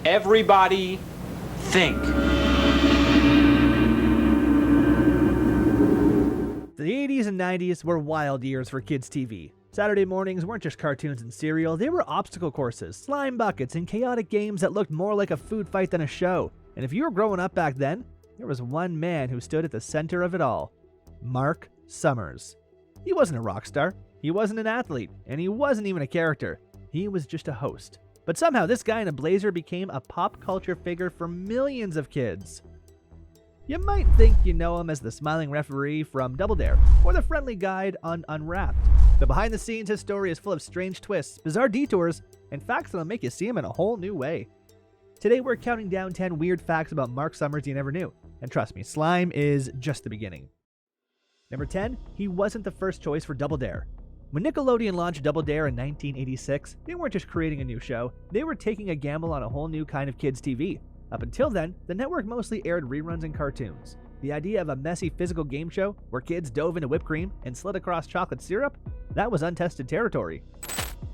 Everybody think. The 80s and 90s were wild years for kids' TV. Saturday mornings weren't just cartoons and cereal, they were obstacle courses, slime buckets, and chaotic games that looked more like a food fight than a show. And if you were growing up back then, there was one man who stood at the center of it all. Marc Summers. He wasn't a rock star, he wasn't an athlete, and he wasn't even a character. He was just a host. But somehow this guy in a blazer became a pop culture figure for millions of kids. You might think you know him as the smiling referee from Double Dare, or the friendly guide on Unwrapped. But behind the scenes, his story is full of strange twists, bizarre detours, and facts that'll make you see him in a whole new way. Today we're counting down 10 weird facts about Marc Summers you never knew. And trust me, slime is just the beginning. Number 10, he wasn't the first choice for Double Dare. When Nickelodeon launched Double Dare in 1986, they weren't just creating a new show, they were taking a gamble on a whole new kind of kids' TV. Up until then, the network mostly aired reruns and cartoons. The idea of a messy physical game show where kids dove into whipped cream and slid across chocolate syrup? That was untested territory.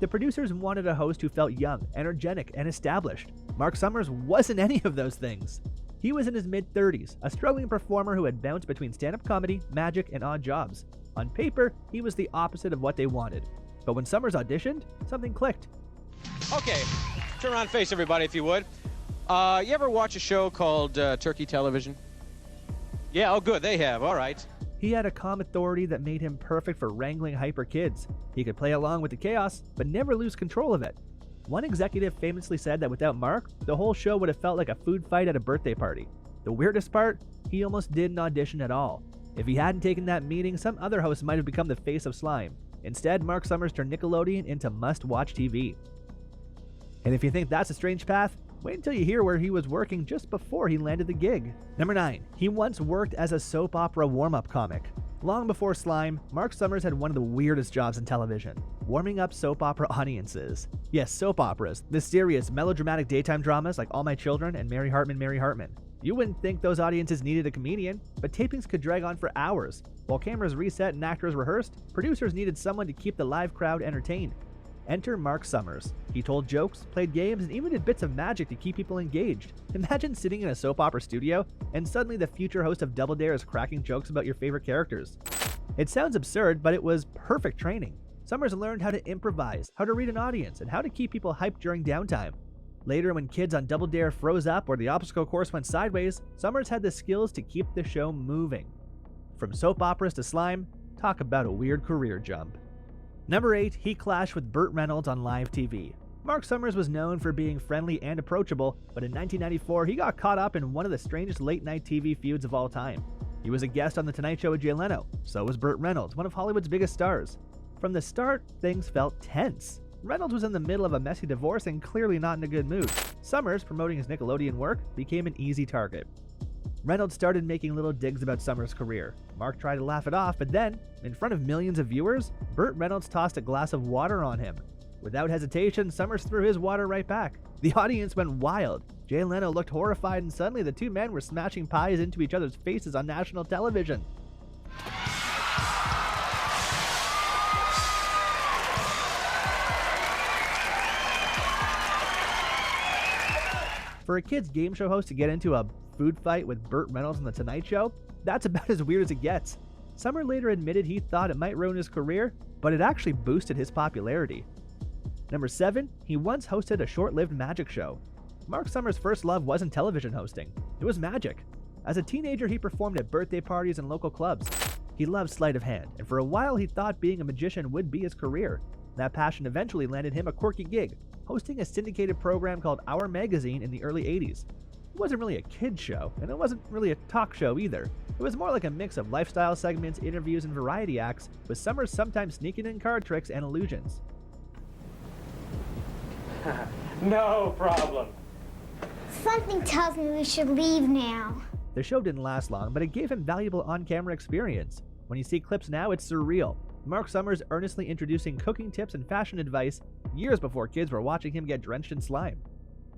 The producers wanted a host who felt young, energetic, and established. Marc Summers wasn't any of those things. He was in his mid-30s, a struggling performer who had bounced between stand-up comedy, magic, and odd jobs. On paper, he was the opposite of what they wanted. But when Summers auditioned, something clicked. Okay, turn around and face everybody if you would. You ever watch a show called Turkey Television? Yeah, oh good, they have, all right. He had a calm authority that made him perfect for wrangling hyper kids. He could play along with the chaos, but never lose control of it. One executive famously said that without Marc, the whole show would have felt like a food fight at a birthday party. The weirdest part? He almost didn't audition at all. If he hadn't taken that meeting, some other host might have become the face of slime. Instead, Marc Summers turned Nickelodeon into must-watch TV. And if you think that's a strange path, wait until you hear where he was working just before he landed the gig. Number 9. He once worked as a soap opera warm-up comic. Long before slime, Marc Summers had one of the weirdest jobs in television, warming up soap opera audiences. Yes, soap operas, the serious, melodramatic daytime dramas like All My Children and Mary Hartman, Mary Hartman. You wouldn't think those audiences needed a comedian, but tapings could drag on for hours. While cameras reset and actors rehearsed, producers needed someone to keep the live crowd entertained. Enter Marc Summers. He told jokes, played games, and even did bits of magic to keep people engaged. Imagine sitting in a soap opera studio, and suddenly the future host of Double Dare is cracking jokes about your favorite characters. It sounds absurd, but it was perfect training. Summers learned how to improvise, how to read an audience, and how to keep people hyped during downtime. Later, when kids on Double Dare froze up or the obstacle course went sideways, Summers had the skills to keep the show moving. From soap operas to slime, talk about a weird career jump. Number 8, he clashed with Burt Reynolds on live TV. Marc Summers was known for being friendly and approachable, but in 1994 he got caught up in one of the strangest late-night TV feuds of all time. He was a guest on The Tonight Show with Jay Leno, so was Burt Reynolds, one of Hollywood's biggest stars. From the start, things felt tense. Reynolds was in the middle of a messy divorce and clearly not in a good mood. Summers, promoting his Nickelodeon work, became an easy target. Reynolds started making little digs about Summers' career. Marc tried to laugh it off, but then, in front of millions of viewers, Burt Reynolds tossed a glass of water on him. Without hesitation, Summers threw his water right back. The audience went wild. Jay Leno looked horrified, and suddenly the two men were smashing pies into each other's faces on national television. For a kid's game show host to get into a food fight with Burt Reynolds on The Tonight Show, that's about as weird as it gets. Summers later admitted he thought it might ruin his career, but it actually boosted his popularity. Number 7, he once hosted a short-lived magic show. Marc Summers' first love wasn't television hosting, it was magic. As a teenager, he performed at birthday parties and local clubs. He loved sleight of hand, and for a while he thought being a magician would be his career. That passion eventually landed him a quirky gig, hosting a syndicated program called Our Magazine in the early 80s. It wasn't really a kid's show, and it wasn't really a talk show either. It was more like a mix of lifestyle segments, interviews, and variety acts, with Summers sometimes sneaking in card tricks and illusions. No problem. Something tells me we should leave now. The show didn't last long, but it gave him valuable on-camera experience. When you see clips now, it's surreal. Marc Summers earnestly introducing cooking tips and fashion advice years before kids were watching him get drenched in slime.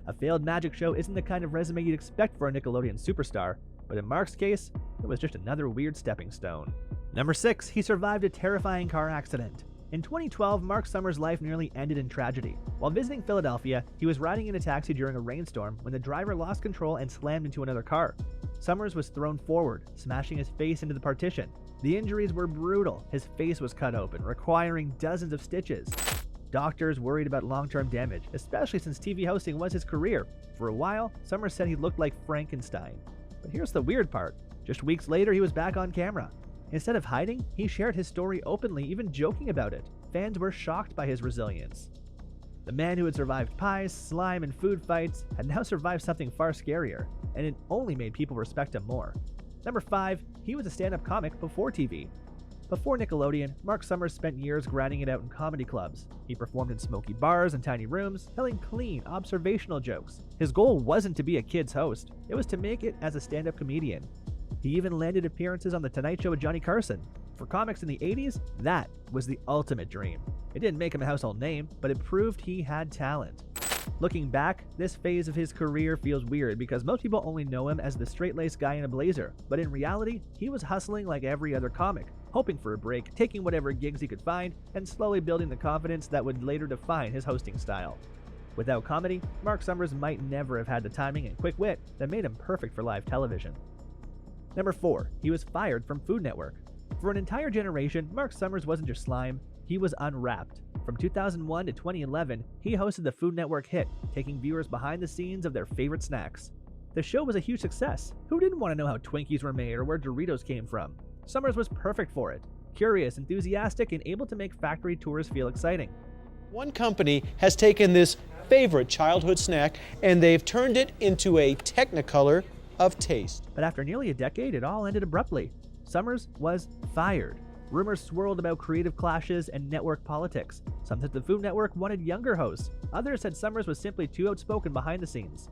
A failed magic show isn't the kind of resume you'd expect for a Nickelodeon superstar, but in Marc's case, it was just another weird stepping stone. Number 6, he survived a terrifying car accident. In 2012, Marc Summers' life nearly ended in tragedy. While visiting Philadelphia, he was riding in a taxi during a rainstorm when the driver lost control and slammed into another car. Summers was thrown forward, smashing his face into the partition. The injuries were brutal. His face was cut open, requiring dozens of stitches. Doctors worried about long-term damage, especially since TV hosting was his career. For a while, Summers said he looked like Frankenstein. But here's the weird part. Just weeks later, he was back on camera. Instead of hiding, he shared his story openly, even joking about it. Fans were shocked by his resilience. The man who had survived pies, slime, and food fights had now survived something far scarier, and it only made people respect him more. Number 5, he was a stand-up comic before TV. Before Nickelodeon, Marc Summers spent years grinding it out in comedy clubs. He performed in smoky bars and tiny rooms, telling clean, observational jokes. His goal wasn't to be a kid's host, it was to make it as a stand-up comedian. He even landed appearances on The Tonight Show with Johnny Carson. For comics in the 80s, that was the ultimate dream. It didn't make him a household name, but it proved he had talent. Looking back, this phase of his career feels weird because most people only know him as the straight-laced guy in a blazer, but in reality, he was hustling like every other comic, hoping for a break, taking whatever gigs he could find, and slowly building the confidence that would later define his hosting style. Without comedy, Marc Summers might never have had the timing and quick wit that made him perfect for live television. Number 4, he was fired from Food Network. For an entire generation, Marc Summers wasn't just slime, he was Unwrapped. From 2001 to 2011, he hosted the Food Network hit, taking viewers behind the scenes of their favorite snacks. The show was a huge success. Who didn't want to know how Twinkies were made or where Doritos came from? Summers was perfect for it. Curious, enthusiastic, and able to make factory tours feel exciting. One company has taken this favorite childhood snack and they've turned it into a technicolor of taste. But after nearly a decade, it all ended abruptly. Summers was fired. Rumors swirled about creative clashes and network politics. Some said the Food Network wanted younger hosts. Others said Summers was simply too outspoken behind the scenes.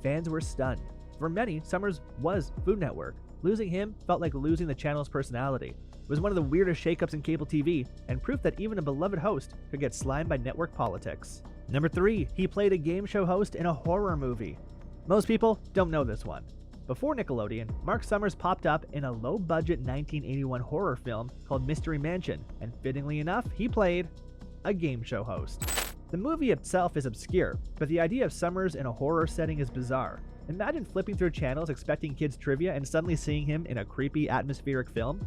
Fans were stunned. For many, Summers was Food Network. Losing him felt like losing the channel's personality. It was one of the weirdest shakeups in cable TV, and proof that even a beloved host could get slimed by network politics. Number 3, he played a game show host in a horror movie. Most people don't know this one. Before Nickelodeon, Marc Summers popped up in a low-budget 1981 horror film called Mystery Mansion, and fittingly enough, he played a game show host. The movie itself is obscure, but the idea of Summers in a horror setting is bizarre. Imagine flipping through channels expecting kids trivia and suddenly seeing him in a creepy, atmospheric film.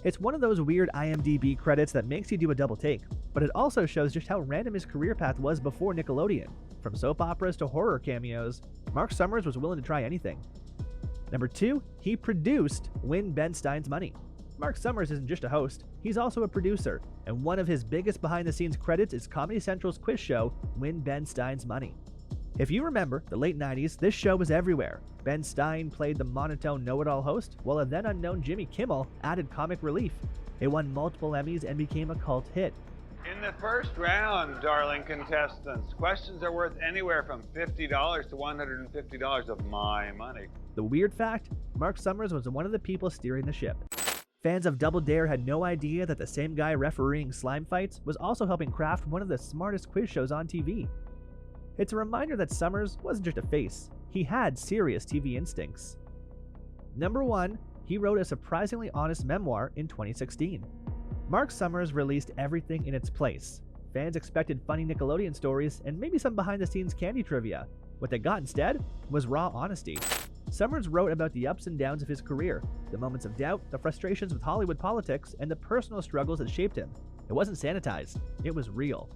It's one of those weird IMDb credits that makes you do a double take, but it also shows just how random his career path was before Nickelodeon. From soap operas to horror cameos, Marc Summers was willing to try anything. Number 2, he produced Win Ben Stein's Money. Marc Summers isn't just a host, he's also a producer, and one of his biggest behind-the-scenes credits is Comedy Central's quiz show, Win Ben Stein's Money. If you remember, the late 90s, this show was everywhere. Ben Stein played the monotone know-it-all host, while a then-unknown Jimmy Kimmel added comic relief. It won multiple Emmys and became a cult hit. In the first round, darling contestants, questions are worth anywhere from $50 to $150 of my money. The weird fact, Marc Summers was one of the people steering the ship. Fans of Double Dare had no idea that the same guy refereeing slime fights was also helping craft one of the smartest quiz shows on TV. It's a reminder that Summers wasn't just a face, he had serious TV instincts. Number 1, he wrote a surprisingly honest memoir in 2016. Marc Summers released everything in its place. Fans expected funny Nickelodeon stories and maybe some behind-the-scenes candy trivia. What they got instead was raw honesty. Summers wrote about the ups and downs of his career, the moments of doubt, the frustrations with Hollywood politics, and the personal struggles that shaped him. It wasn't sanitized, it was real.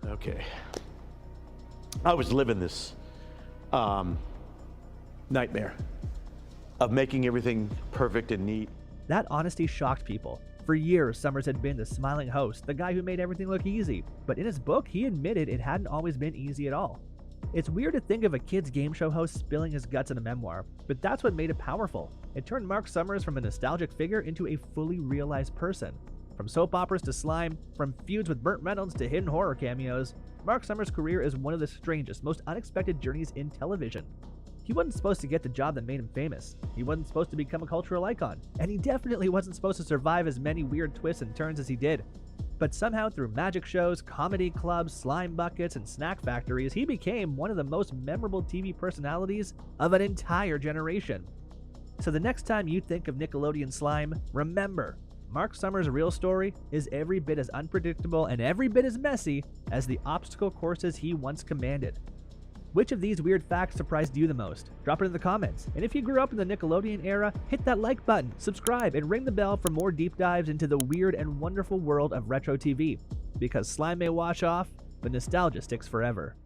Okay. I was living this nightmare of making everything perfect and neat. That honesty shocked people. For years, Summers had been the smiling host, the guy who made everything look easy. But in his book, he admitted it hadn't always been easy at all. It's weird to think of a kid's game show host spilling his guts in a memoir, but that's what made it powerful. It turned Marc Summers from a nostalgic figure into a fully realized person. From soap operas to slime, from feuds with Burt Reynolds to hidden horror cameos, Marc Summers' career is one of the strangest, most unexpected journeys in television. He wasn't supposed to get the job that made him famous. He wasn't supposed to become a cultural icon. And he definitely wasn't supposed to survive as many weird twists and turns as he did. But somehow through magic shows, comedy clubs, slime buckets, and snack factories, he became one of the most memorable TV personalities of an entire generation. So the next time you think of Nickelodeon slime, remember, Marc Summers' real story is every bit as unpredictable and every bit as messy as the obstacle courses he once commanded. Which of these weird facts surprised you the most? Drop it in the comments. And if you grew up in the Nickelodeon era, hit that like button, subscribe, and ring the bell for more deep dives into the weird and wonderful world of retro TV. Because slime may wash off, but nostalgia sticks forever.